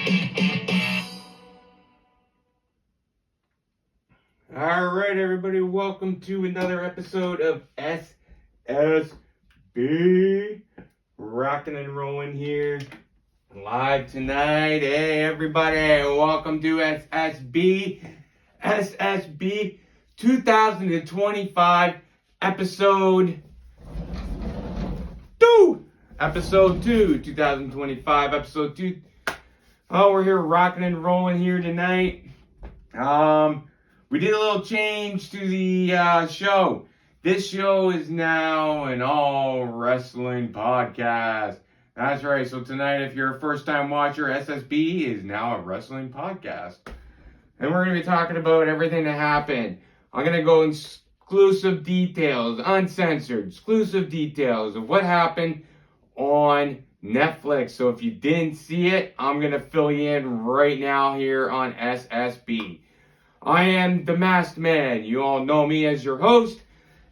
All right, everybody, welcome to another episode of S.S.B. Rocking and rolling here live tonight. Hey, everybody, welcome to S.S.B. 2025 episode 2. Episode 2, 2025, episode 2. Oh, we're here rocking and rolling here tonight. We did a little change to the show. This show is now an all wrestling podcast. That's right. So tonight, if you're a first-time watcher, S.S.B. is now a wrestling podcast. And we're going to be talking about everything that happened. I'm going to go in exclusive details, uncensored, exclusive details of what happened on Netflix. So if you didn't see it, I'm going to fill you in right now here on S.S.B. I am the Masked Man. You all know me as your host.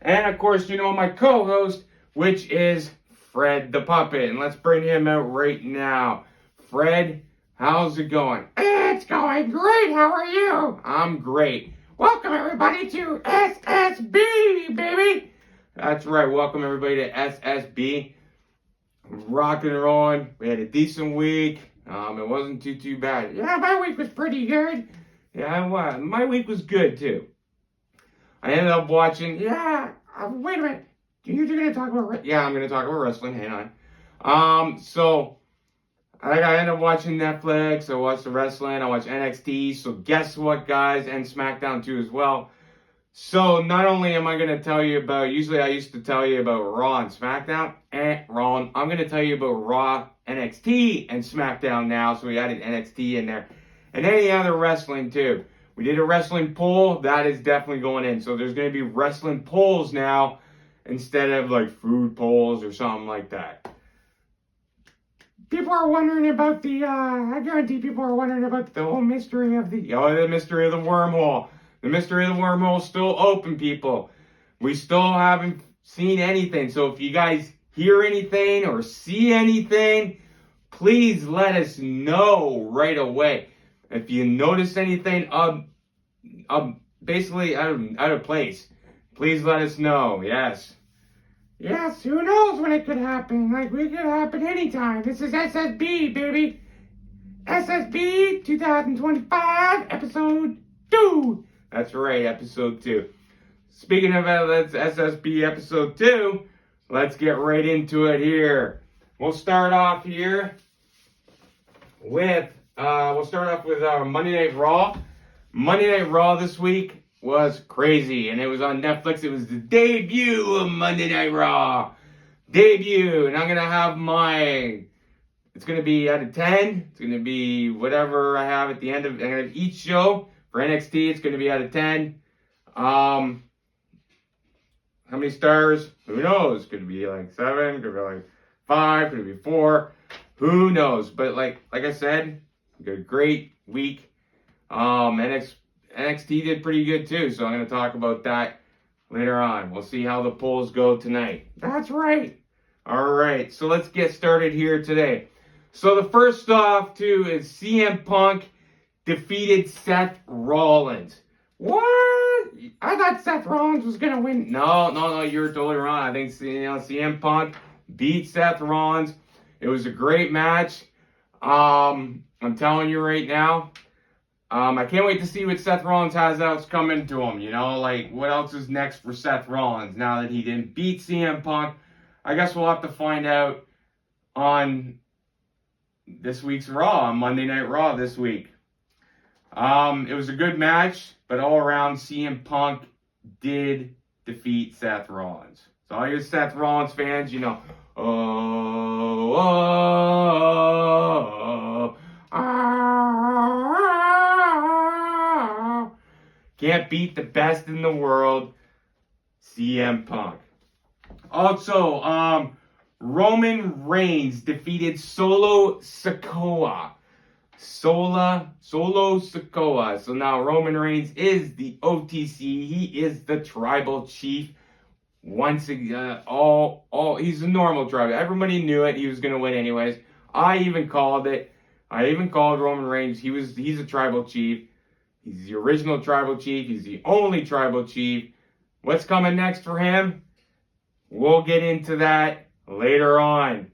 And of course, you know my co-host, which is Fred the Puppet. And let's bring him out right now. Fred, how's it going? It's going great. How are you? I'm great. Welcome everybody to S.S.B, baby. That's right. Welcome everybody to S.S.B. Rocking and rolling. We had a decent week. It wasn't too bad. Yeah, my week was pretty good. Yeah, well, my week was good too. I ended up watching. Wait a minute. You're going to talk about? Yeah, I'm going to talk about wrestling. Hang on. So I ended up watching Netflix. I watched the wrestling. I watched NXT. So guess what, guys, and SmackDown too as well. So not only am I going to tell you about. Usually I used to tell you about Raw and SmackDown. Wrong. I'm going to tell you about Raw, NXT, and SmackDown now. So we added NXT in there. And any other wrestling, too. We did a wrestling poll. That is definitely going in. So there's going to be wrestling polls now instead of, like, food polls or something like that. People are wondering about I guarantee people are wondering about the whole mystery of the... Oh, the mystery of the wormhole. The mystery of the wormhole is still open, people. We still haven't seen anything. So if you guys hear anything or see anything, please let us know right away. If you notice anything basically out of place, please let us know. Yes. Yes, who knows when it could happen? Like, it could happen anytime. This is S.S.B, baby. S.S.B 2025, episode 2. That's right, episode 2. Speaking of S.S.B episode 2, let's get right into it here. We'll start off here with... Monday Night Raw. Monday Night Raw this week was crazy, and it was on Netflix. It was the debut of Monday Night Raw. Debut, and I'm going to have it's going to be out of 10. It's going to be whatever I have at the end of each show. For NXT, it's going to be out of 10. How many stars? Who knows? Could it be like 7? Could it be like 5? Could it be 4? Who knows? But like I said, a great week. NXT did pretty good too, so I'm going to talk about that later on. We'll see how the polls go tonight. That's right. All right, so let's get started here today. So the first off too is CM Punk defeated Seth Rollins. What? I thought Seth Rollins was going to win. No, you're totally wrong. I think CM Punk beat Seth Rollins. It was a great match. I'm telling you right now, I can't wait to see what Seth Rollins has else coming to him. You know, like what else is next for Seth Rollins now that he didn't beat CM Punk? I guess we'll have to find out on this week's Raw, on Monday Night Raw this week. It was a good match, but all around CM Punk did defeat Seth Rollins. So all you Seth Rollins fans, you know, can't beat the best in the world, CM Punk. Also, Roman Reigns defeated Solo Sikoa. Solo Sikoa. So now Roman Reigns is the OTC. He is the tribal chief. Once again, he's a normal tribal. Everybody knew it. He was going to win anyways. I even called it. I even called Roman Reigns. He's a tribal chief. He's the original tribal chief. He's the only tribal chief. What's coming next for him? We'll get into that later on.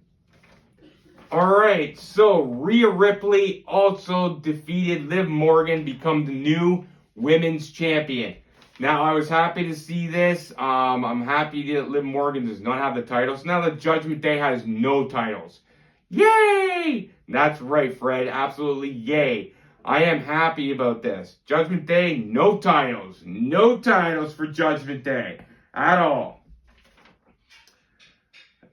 Alright, so Rhea Ripley also defeated Liv Morgan, become the new women's champion. Now, I was happy to see this. I'm happy that Liv Morgan does not have the titles. Now the Judgment Day has no titles. Yay! That's right, Fred. Absolutely yay. I am happy about this. Judgment Day, no titles. No titles for Judgment Day at all.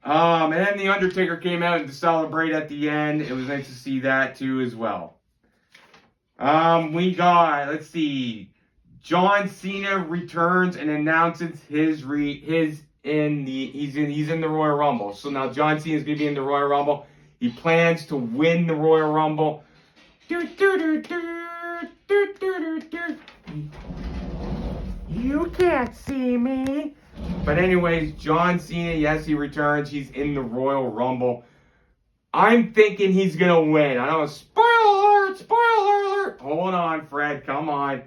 And then The Undertaker came out to celebrate at the end. It was nice to see that too as well. We got, let's see, John Cena returns and announces he's in the Royal Rumble. So now John Cena is going to be in the Royal Rumble. He plans to win the Royal Rumble. You can't see me. But anyways, John Cena, yes, he returns. He's in the Royal Rumble. I'm thinking he's going to win. I know, spoiler alert, spoiler alert. Hold on, Fred, come on.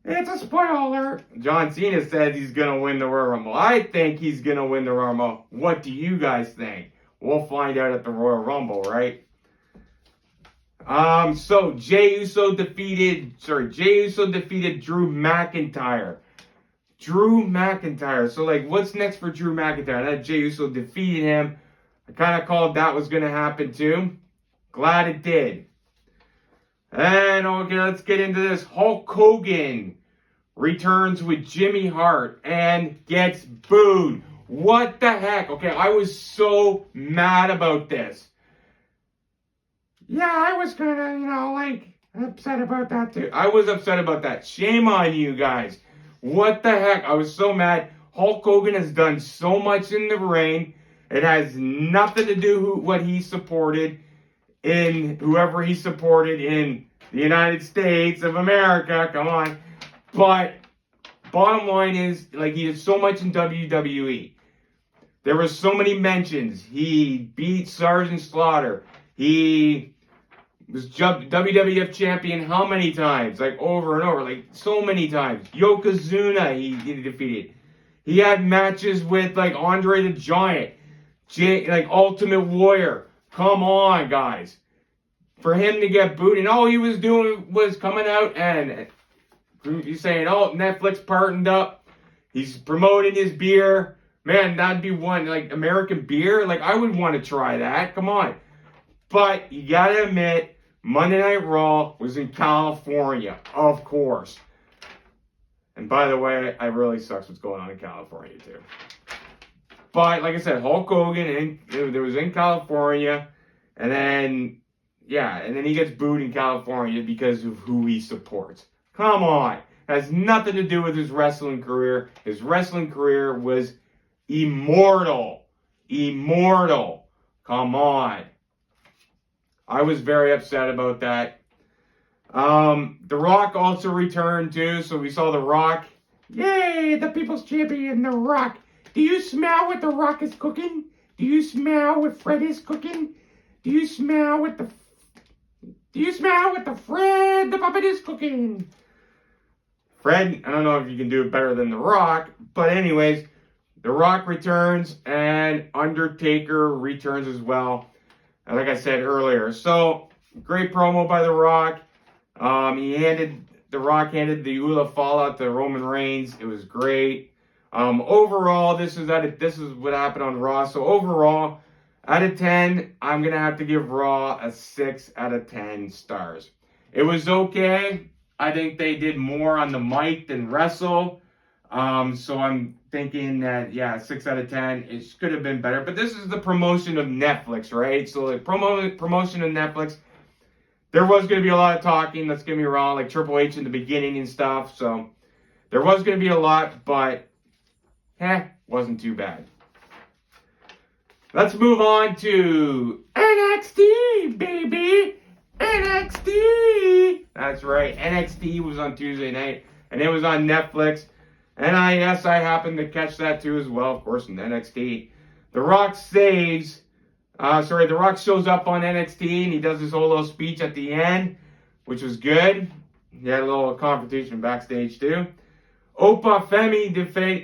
It's a spoiler alert. John Cena says he's going to win the Royal Rumble. I think he's going to win the Royal Rumble. What do you guys think? We'll find out at the Royal Rumble, right? So Jey Uso defeated Drew McIntyre. Drew McIntyre. So, like, what's next for Drew McIntyre? That Jey Uso defeated him. I kind of called that was going to happen too. Glad it did. And, okay, let's get into this. Hulk Hogan returns with Jimmy Hart and gets booed. What the heck? Okay, I was so mad about this. Yeah, I was kind of, upset about that too. I was upset about that. Shame on you guys. What the heck? I was so mad. Hulk Hogan has done so much in the ring. It has nothing to do with what he supported in whoever he supported in the United States of America. Come on. But bottom line is, like, he did so much in WWE. There were so many mentions. He beat Sergeant Slaughter. He was WWF champion how many times? Like, over and over. Like, so many times. Yokozuna he defeated. He had matches with, like, Andre the Giant. Like, Ultimate Warrior. Come on, guys. For him to get booed, and all he was doing was coming out and he's saying, oh, Netflix partnered up. He's promoting his beer. Man, that'd be one, like, American beer. Like, I would want to try that. Come on. But you gotta admit, Monday Night Raw was in California, of course. And by the way, it really sucks what's going on in California, too. But, like I said, Hulk Hogan, there was in California. And then, yeah, and then he gets booed in California because of who he supports. Come on. It has nothing to do with his wrestling career. His wrestling career was immortal. Immortal. Come on. I was very upset about that. The Rock also returned too, so we saw The Rock. Yay, the people's champion, The Rock. Do you smell what The Rock is cooking? Do you smell what Fred is cooking? Do you smell what the Fred the puppet is cooking? Fred, I don't know if you can do it better than The Rock, but anyways, The Rock returns and Undertaker returns as well. Like I said earlier. So, great promo by The Rock. The Rock handed the Ula Fallout to Roman Reigns. It was great. Overall, this is what happened on Raw. So overall, out of 10, I'm going to have to give Raw a 6 out of 10 stars. It was okay. I think they did more on the mic than wrestle. So I'm thinking that, yeah, 6 out of 10. It could have been better. But this is the promotion of Netflix, right? So like promotion of Netflix. There was going to be a lot of talking. Let's get me wrong. Like Triple H in the beginning and stuff. So there was going to be a lot, but wasn't too bad. Let's move on to NXT, baby. NXT. That's right. NXT was on Tuesday night, and it was on Netflix. And I happened to catch that too as well, of course, in NXT. The Rock saves The Rock shows up on NXT and he does this whole little speech at the end, which was good. He had a little confrontation backstage too. Opa Femi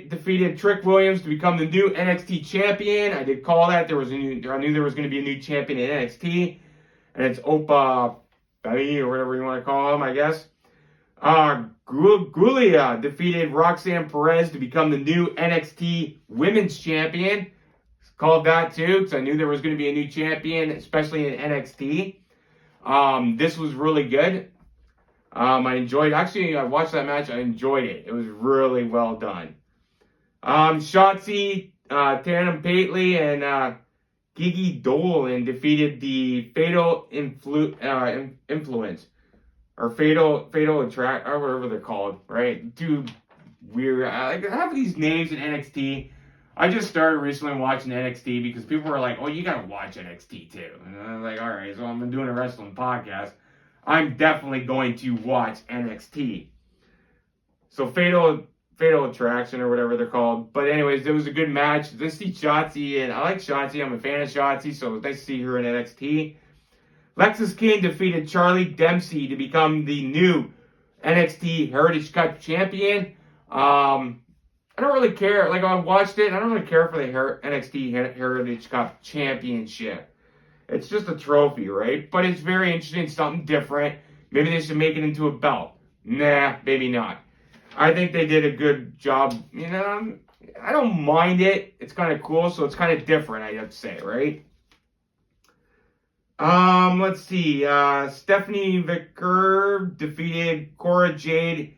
defeated Trick Williams to become the new NXT champion. I did call that. I knew there was going to be a new champion in NXT, and it's Opa Femi or whatever you want to call him, I guess. Gulia defeated Roxanne Perez to become the new NXT Women's Champion. Called that too because I knew there was going to be a new champion, especially in NXT. This was really good. I watched that match. I enjoyed it. It was really well done. Shotzi, Tatum Paisley, and Gigi Dolan defeated the Fatal Influence. Or Fatal Attract, or whatever they're called, right? Dude, weird. I have these names in NXT. I just started recently watching NXT because people were like, oh, you gotta watch NXT too. And I was like, alright, so I'm doing a wrestling podcast. I'm definitely going to watch NXT. So Fatal Attraction or whatever they're called. But anyways, it was a good match. Let's see Shotzi, and I like Shotzi. I'm a fan of Shotzi, so it's nice to see her in NXT. Lexis King defeated Charlie Dempsey to become the new NXT Heritage Cup champion. I don't really care. Like, I watched it, and I don't really care for the NXT Heritage Cup championship. It's just a trophy, right? But it's very interesting, something different. Maybe they should make it into a belt. Nah, maybe not. I think they did a good job. You know, I don't mind it. It's kind of cool, so it's kind of different, I have to say, right? Let's see. Stephanie Vicker defeated Cora Jade,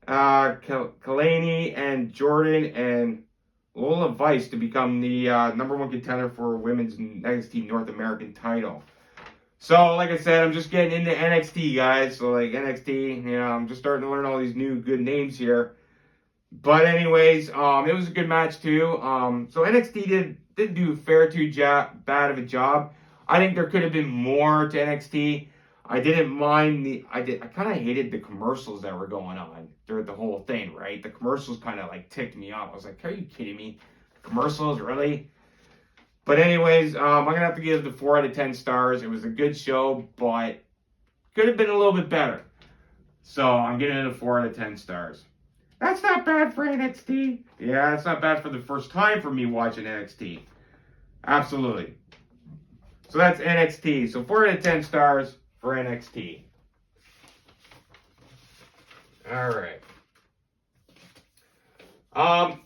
Kalani, and Jordan and Lola Vice to become the number one contender for women's NXT North American title. So, like I said, I'm just getting into NXT, guys. So, like, NXT, you know, I'm just starting to learn all these new good names here. But anyways, it was a good match, too. So NXT did do fair to bad of a job. I think there could have been more to NXT. I didn't mind I kind of hated the commercials that were going on throughout the whole thing, right? The commercials kind of like ticked me off. I was like, are you kidding me? Commercials, really? But anyways, I'm going to have to give it 4 out of 10 stars. It was a good show, but could have been a little bit better. So I'm giving it a 4 out of 10 stars. That's not bad for NXT. Yeah, it's not bad for the first time for me watching NXT. Absolutely. So that's NXT. So 4 out of 10 stars for NXT. All right.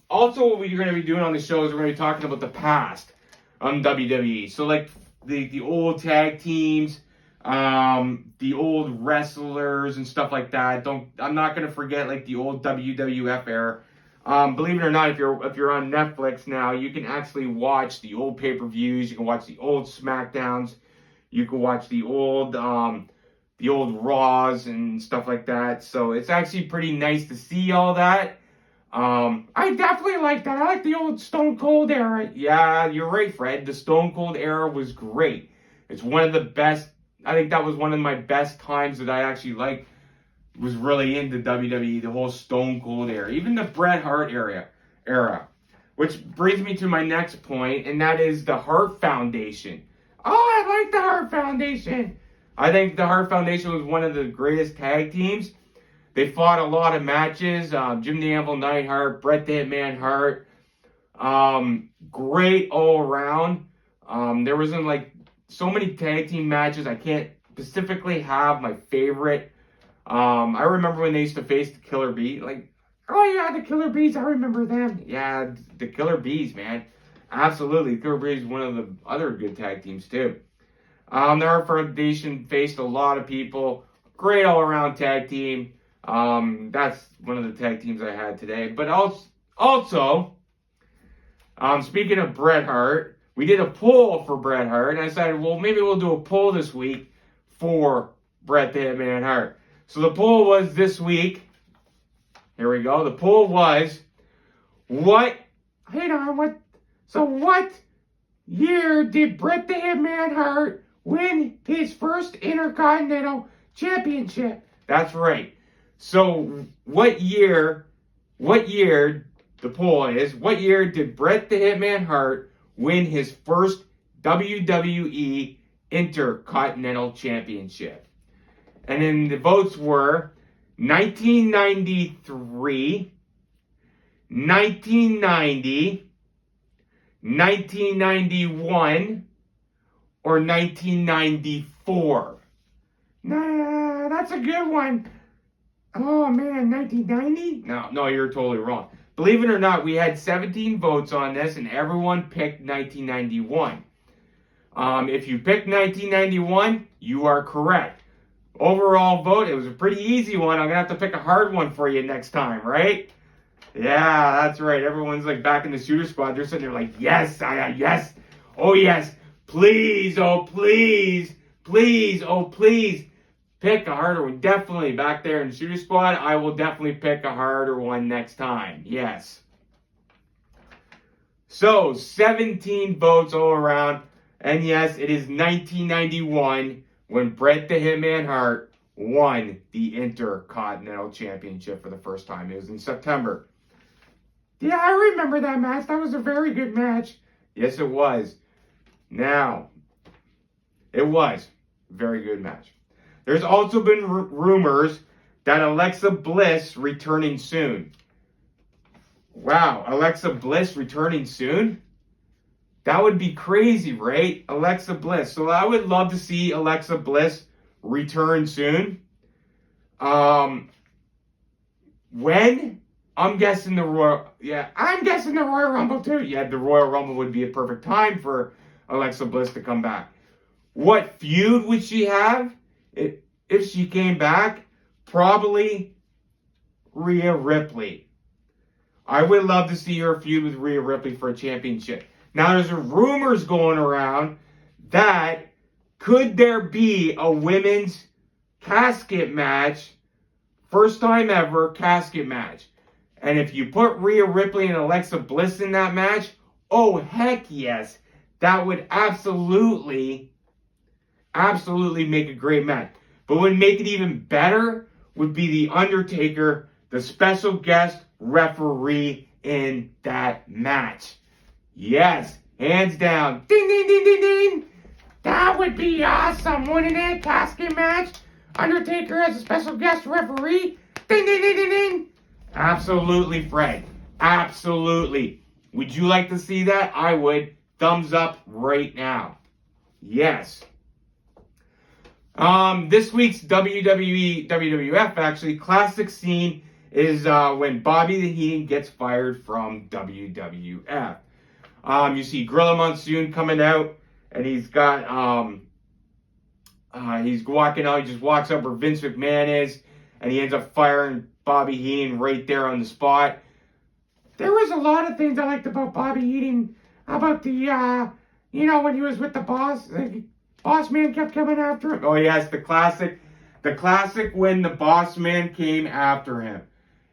Also, what we're going to be doing on the show is we're going to be talking about the past on WWE. So, like, the old tag teams, the old wrestlers and stuff like that. I'm not going to forget, like, the old WWF era. Believe it or not, if you're on Netflix now, you can actually watch the old pay-per-views. You can watch the old SmackDowns. You can watch the old Raws and stuff like that. So it's actually pretty nice to see all that. I definitely like that. I like the old Stone Cold era. Yeah, you're right, Fred. The Stone Cold era was great. It's one of the best. I think that was one of my best times that I actually liked. Was really into WWE, the whole Stone Cold era, even the Bret Hart era. Which brings me to my next point, and that is the Hart Foundation. Oh, I like the Hart Foundation. I think the Hart Foundation was one of the greatest tag teams. They fought a lot of matches. Jim the Anvil Neidhart, Bret the Hitman Hart. Great all around. There wasn't like so many tag team matches. I can't specifically have my favorite. I remember when they used to face the Killer Bees. Like, oh yeah, the Killer Bees. I remember them. Yeah, the Killer Bees, man. Absolutely. The Killer Bees is one of the other good tag teams, too. The Hart Foundation faced a lot of people. Great all-around tag team. That's one of the tag teams I had today. But also, speaking of Bret Hart, we did a poll for Bret Hart. And I decided, well, maybe we'll do a poll this week for Bret the Hitman Hart. So the poll was this week. Here we go. The poll was, what year did Bret the Hitman Hart win his first Intercontinental Championship? That's right. So what year, the poll is, what year did Bret the Hitman Hart win his first WWE Intercontinental Championship. And then the votes were 1993, 1990, 1991, or 1994. Nah, that's a good one. Oh man, 1990? No, you're totally wrong. Believe it or not, we had 17 votes on this, and everyone picked 1991. If you picked 1991, you are correct. Overall vote, it was a pretty easy one. I'm going to have to pick a hard one for you next time, right? Yeah, that's right. Everyone's like back in the shooter squad. They're sitting there like, yes, yes. Oh, yes. Please, oh, please. Please, oh, please. Pick a harder one. Definitely back there in the shooter squad, I will definitely pick a harder one next time. Yes. So, 17 votes all around. And yes, it is 1991 when Bret the Hitman Hart won the Intercontinental Championship for the first time. It was in September. Yeah, I remember that match. That was a very good match. Yes, it was. Now, it was a very good match. There's also been rumors that Alexa Bliss returning soon. Wow, Alexa Bliss returning soon? That would be crazy, right? Alexa Bliss. So I would love to see Alexa Bliss return soon. When? I'm guessing the Royal Rumble too. Yeah, the Royal Rumble would be a perfect time for Alexa Bliss to come back. What feud would she have if she came back? Probably Rhea Ripley. I would love to see her feud with Rhea Ripley for a championship. Now, there's rumors going around that could there be a women's casket match, first time ever casket match. And if you put Rhea Ripley and Alexa Bliss in that match, oh, heck yes. That would absolutely make a great match. But what would make it even better would be The Undertaker, the special guest referee in that match. Yes, hands down. Ding, ding, ding, ding, ding. That would be awesome, wouldn't it? Casket match. Undertaker as a special guest referee. Ding, ding, ding, ding, ding. Absolutely, Fred. Absolutely. Would you like to see that? I would. Thumbs up right now. Yes. This week's WWE, WWF, actually, classic scene is when Bobby the Heenan gets fired from WWF. You see Gorilla Monsoon coming out, and he's got, he's walking out, he just walks up where Vince McMahon is, and he ends up firing Bobby Heenan right there on the spot. There was a lot of things I liked about Bobby Heenan, about the, when he was with the boss, the boss man kept coming after him. Oh yes, the classic when the boss man came after him.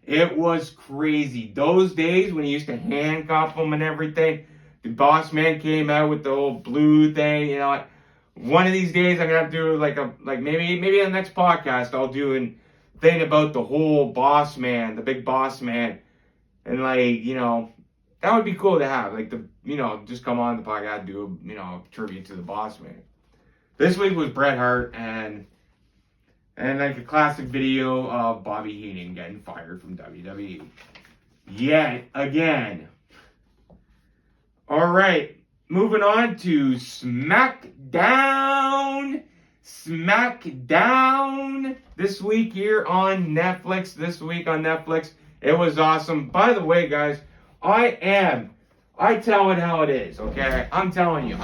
It was crazy. Those days when he used to handcuff him and everything, the boss man came out with the old blue thing, one of these days I'm gonna have to do maybe on the next podcast I'll do a thing about the whole boss man, the big boss man. And that would be cool to have. Just come on the podcast, do a tribute to the boss man. This week was Bret Hart and a classic video of Bobby Heenan getting fired from WWE. Yet again. Alright, moving on to SmackDown. SmackDown this week here on Netflix. It was awesome. By the way, guys, I tell it how it is, okay? I'm telling you.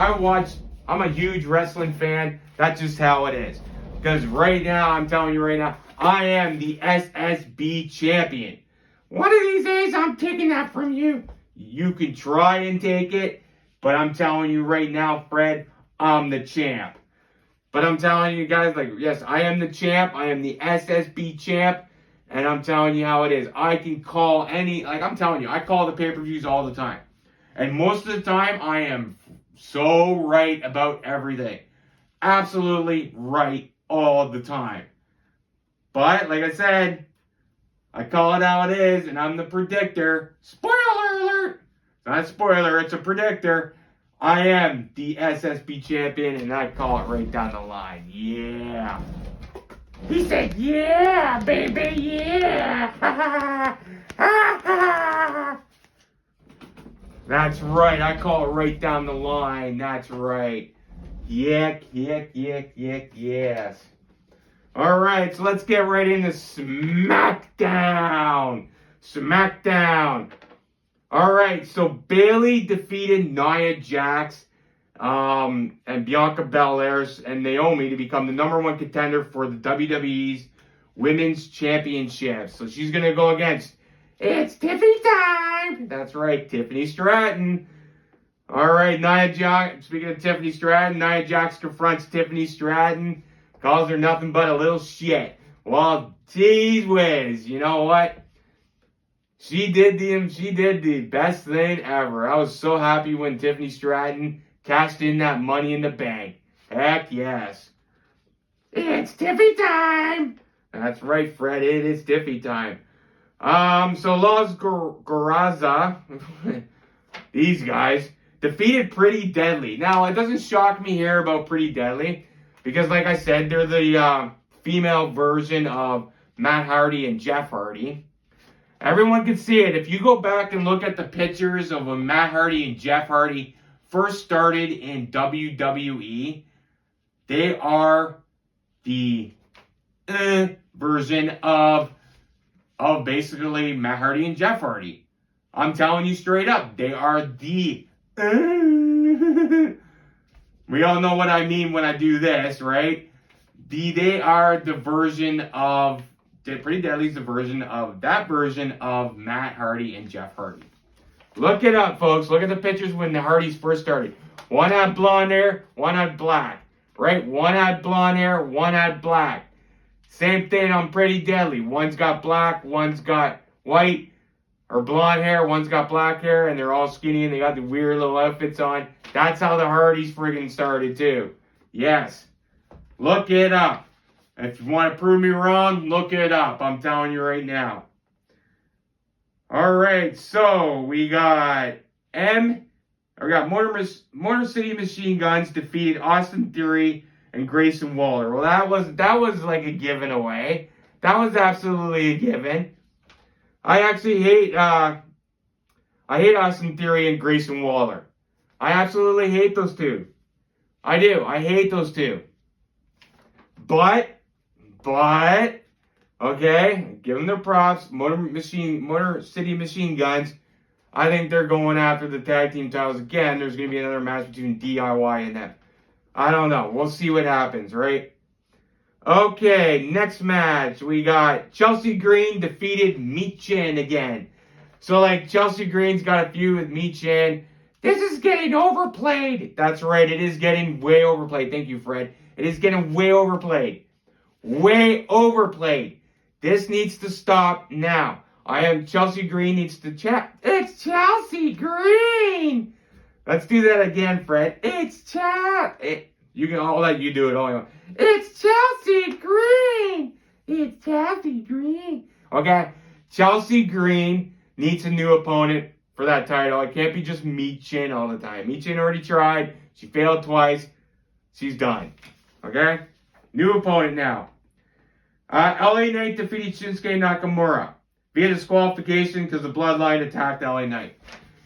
I'm a huge wrestling fan. That's just how it is. Because I'm telling you right now, I am the S.S.B champion. One of these days, I'm taking that from you. You can try and take it, but I'm telling you right now, Fred, I'm the champ. But I'm telling you guys, yes, I am the champ. I am the S.S.B champ. And I'm telling you how it is. I can call I'm telling you, I call the pay-per-views all the time. And most of the time, I am so right about everything. Absolutely right all the time. But, like I said, I call it how it is, and I'm the predictor. Spoiler alert! It's not a spoiler, it's a predictor. I am the S.S.B champion, and I call it right down the line. Yeah. He said, yeah, baby, yeah. That's right. I call it right down the line. That's right. Yes. All right, so let's get right into SmackDown. All right, so Bayley defeated Nia Jax and Bianca Belair and Naomi to become the #1 contender for the WWE's Women's Championship. So she's going to go against, it's Tiffany time. that's right, Tiffany Stratton. All right, Nia Jax, speaking of Tiffany Stratton, Nia Jax confronts Tiffany Stratton, calls her nothing but a little shit. Well, geez whiz, you know what? She did the best thing ever. I was so happy when Tiffany Stratton cashed in that Money in the Bank. Heck yes. It's Tiffy time. That's right, Fred. It is Tiffy time. So Los Garza, these guys, defeated Pretty Deadly. Now, it doesn't shock me here about Pretty Deadly, because like I said, they're the female version of Matt Hardy and Jeff Hardy. Everyone can see it. If you go back and look at the pictures of when Matt Hardy and Jeff Hardy first started in WWE, they are the version of basically Matt Hardy and Jeff Hardy. I'm telling you straight up, they are the we all know what I mean when I do this, right? They are the version of Pretty Deadly's the version of that version of Matt Hardy and Jeff Hardy. Look it up, folks. Look at the pictures when the Hardys first started. One had blonde hair, one had black. Right? One had blonde hair, one had black. Same thing on Pretty Deadly. One's got black, one's got white or blonde hair, one's got black hair, and they're all skinny and they got the weird little outfits on. That's how the Hardys friggin' started too. Yes. Look it up. If you want to prove me wrong, look it up. I'm telling you right now. All right, so we got Motor City Machine Guns defeated Austin Theory and Grayson Waller. Well, that was like a given away. That was absolutely a given. I actually hate Austin Theory and Grayson Waller. I absolutely hate those two. I do. I hate those two. But, okay, give them their props. Motor City Machine Guns. I think they're going after the tag team titles again. There's going to be another match between DIY and them. I don't know. We'll see what happens, right? Okay, next match. We got Chelsea Green defeated Michin again. So, like, Chelsea Green's got a feud with Michin. This is getting overplayed. That's right. It is getting way overplayed. Thank you, Fred. It is getting way overplayed. Way overplayed. This needs to stop now. Chelsea Green needs to chat. It's Chelsea Green. Let's do that again, Fred. It's I'll let you do it all you want. It's Chelsea Green. It's Chelsea Green. Okay. Chelsea Green needs a new opponent for that title. It can't be just Michin all the time. Michin already tried. She failed twice. She's done. Okay? New opponent now. LA Knight defeated Shinsuke Nakamura via disqualification because the Bloodline attacked LA Knight.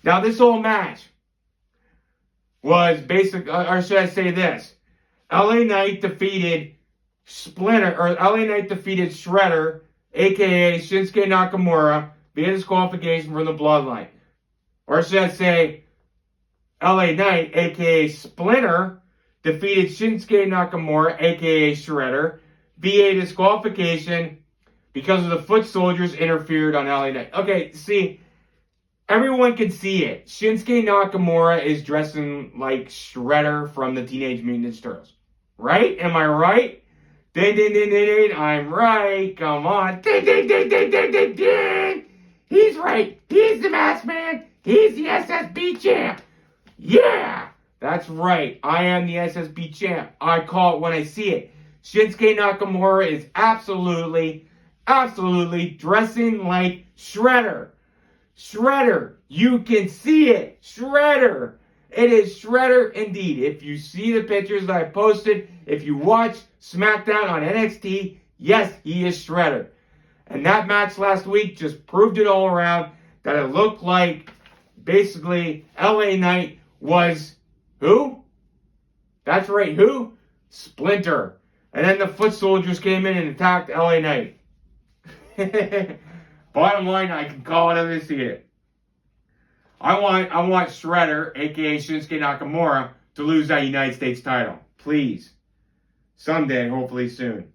Now, this whole match was or should I say this? LA Knight defeated Shredder, aka Shinsuke Nakamura, via disqualification from the Bloodline. Or should I say, LA Knight, aka Splinter, defeated Shinsuke Nakamura, aka Shredder, via disqualification because of the Foot Soldiers interfered on LA Knight. Okay, see, everyone can see it. Shinsuke Nakamura is dressing like Shredder from the Teenage Mutant Ninja Turtles. Right? Am I right? Ding, ding, ding, ding, ding. I'm right. Come on. Ding, ding, ding, ding, ding, ding, ding. He's right. He's the masked man. He's the S.S.B. champ. Yeah! That's right. I am the S.S.B. champ. I call it when I see it. Shinsuke Nakamura is absolutely dressing like Shredder. Shredder. You can see it. Shredder. It is Shredder indeed. If you see the pictures that I posted, if you watch SmackDown on NXT, yes, he is Shredder. And that match last week just proved it all around that it looked like basically LA Knight was who? That's right, who? Splinter. And then the Foot Soldiers came in and attacked LA Knight. Bottom line, I can call it as I see it. I want Shredder, aka Shinsuke Nakamura, to lose that United States title. Please. Someday, hopefully soon.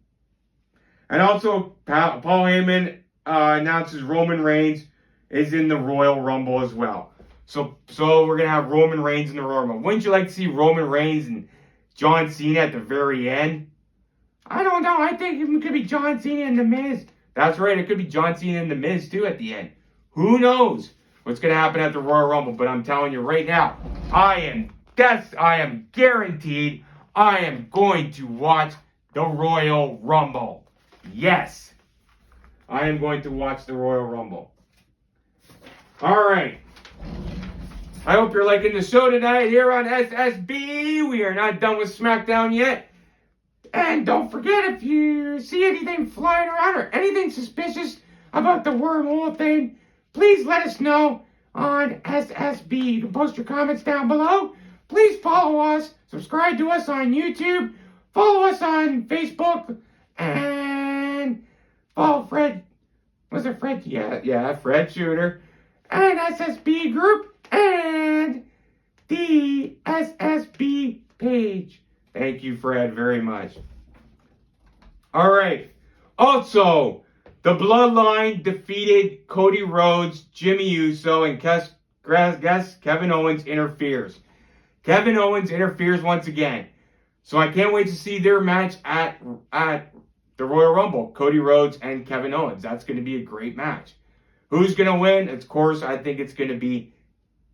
And also, Paul Heyman announces Roman Reigns is in the Royal Rumble as well. So we're going to have Roman Reigns in the Royal Rumble. Wouldn't you like to see Roman Reigns and John Cena at the very end? I don't know. I think it could be John Cena and The Miz. That's right. It could be John Cena and The Miz, too, at the end. Who knows what's going to happen at the Royal Rumble? But I'm telling you right now, I am guaranteed I am going to watch the Royal Rumble. Yes. I am going to watch the Royal Rumble. All right. I hope you're liking the show tonight here on S.S.B. We are not done with SmackDown yet. And don't forget, if you see anything flying around or anything suspicious about the wormhole thing, please let us know on S.S.B. You can post your comments down below. Please follow us. Subscribe to us on YouTube. Follow us on Facebook. And follow Fred. Was it Fred? Yeah, Fred Shooter. And S.S.B. group. And the S.S.B. page. Thank you, Fred, very much. All right. Also, the Bloodline defeated Cody Rhodes, Jimmy Uso, and guess Kevin Owens interferes. Kevin Owens interferes once again. So I can't wait to see their match at the Royal Rumble. Cody Rhodes and Kevin Owens. That's going to be a great match. Who's going to win? Of course, I think it's going to be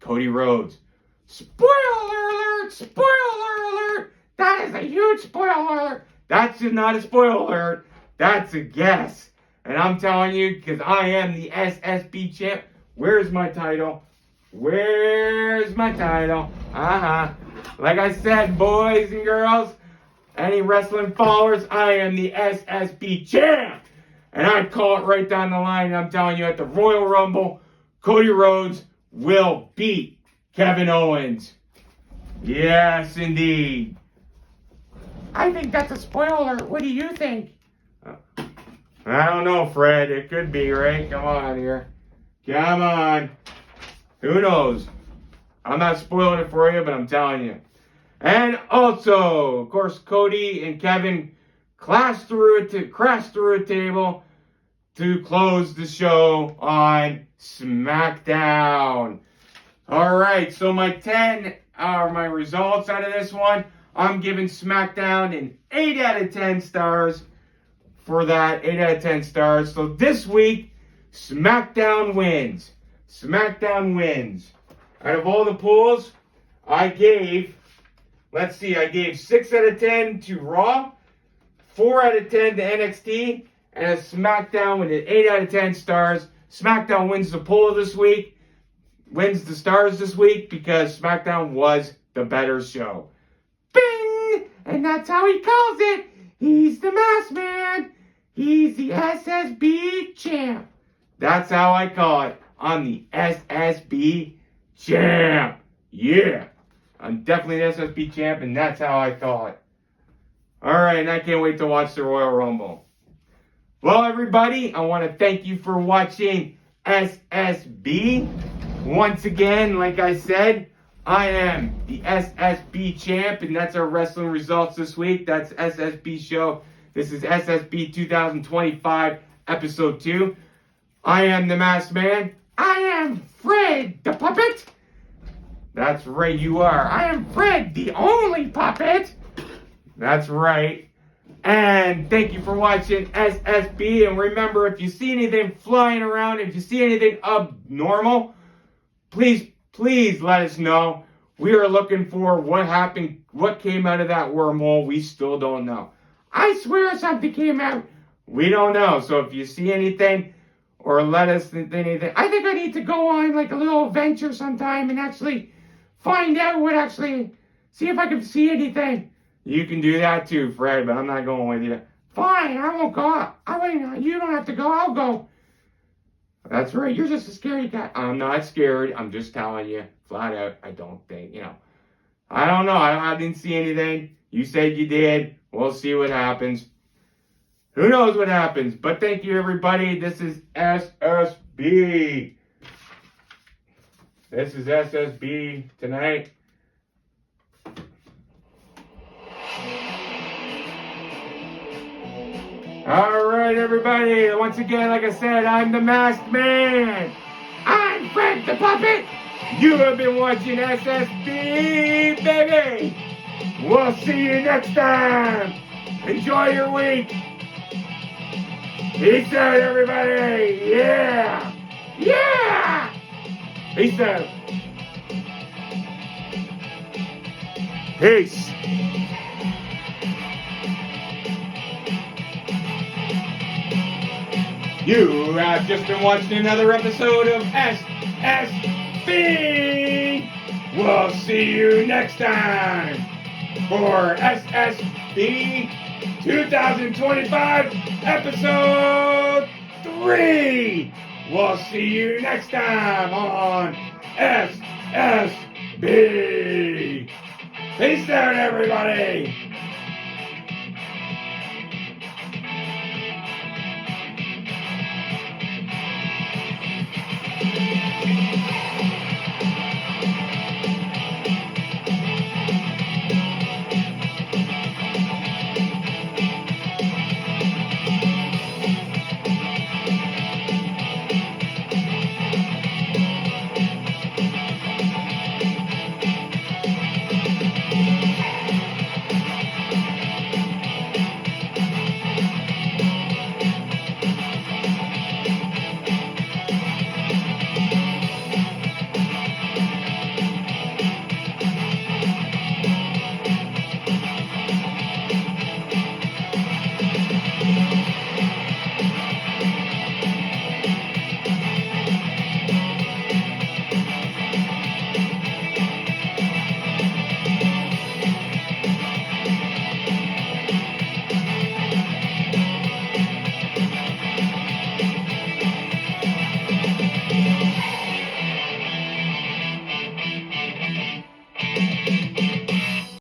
Cody Rhodes. Spoiler alert! Spoiler alert! That is a huge spoiler alert. That's not a spoiler alert. That's a guess. And I'm telling you, because I am the S.S.B. champ. Where's my title? Where's my title? Like I said, boys and girls, any wrestling followers, I am the S.S.B. champ. And I call it right down the line. I'm telling you, at the Royal Rumble, Cody Rhodes will beat Kevin Owens. Yes, indeed. I think that's a spoiler alert. What do you think? I don't know, Fred. It could be, right? Come on here. Come on. Who knows? I'm not spoiling it for you, but I'm telling you. And also, of course, Cody and Kevin crashed through a table to close the show on SmackDown. All right, so my results out of this one. I'm giving SmackDown an 8 out of 10 stars for that. 8 out of 10 stars. So this week, SmackDown wins. SmackDown wins. Out of all the polls, I gave 6 out of 10 to Raw, 4 out of 10 to NXT, and a SmackDown with an 8 out of 10 stars. SmackDown wins the poll this week, wins the stars this week because SmackDown was the better show. Bing! And that's how he calls it. He's the masked man. He's the S.S.B. champ. That's how I call it. I'm the S.S.B. champ. Yeah. I'm definitely the S.S.B. champ, and that's how I call it. All right, and I can't wait to watch the Royal Rumble. Well, everybody, I want to thank you for watching S.S.B. Once again, like I said, I am the S.S.B. champ, and that's our wrestling results this week. That's S.S.B. show. This is S.S.B. 2025, episode 2. I am the masked man. I am Fred, the puppet. That's right, you are. I am Fred, the only puppet. That's right. And thank you for watching S.S.B. And remember, if you see anything flying around, if you see anything abnormal, please let us know. We are looking for what happened, what came out of that wormhole. We still don't know. I swear something came out. We don't know. So if you see anything or let us know anything, I think I need to go on like a little adventure sometime and actually find out what actually, see if I can see anything. You can do that too, Fred, but I'm not going with you. Fine, I won't go. You don't have to go, I'll go. That's right. You're just a scary guy. I'm not scared. I'm just telling you flat out. I don't think, I don't know. I didn't see anything. You said you did. We'll see what happens. Who knows what happens? But thank you, everybody. This is S.S.B. This is S.S.B. tonight. All right, everybody. Once again, like I said, I'm the masked man. I'm Fred the Puppet. You have been watching S.S.B. baby. We'll see you next time. Enjoy your week. Peace out, everybody. Yeah. Yeah. Peace out. Peace. You have just been watching another episode of S.S.B. We'll see you next time for S.S.B. 2025 episode 3. We'll see you next time on S.S.B. Peace out, everybody.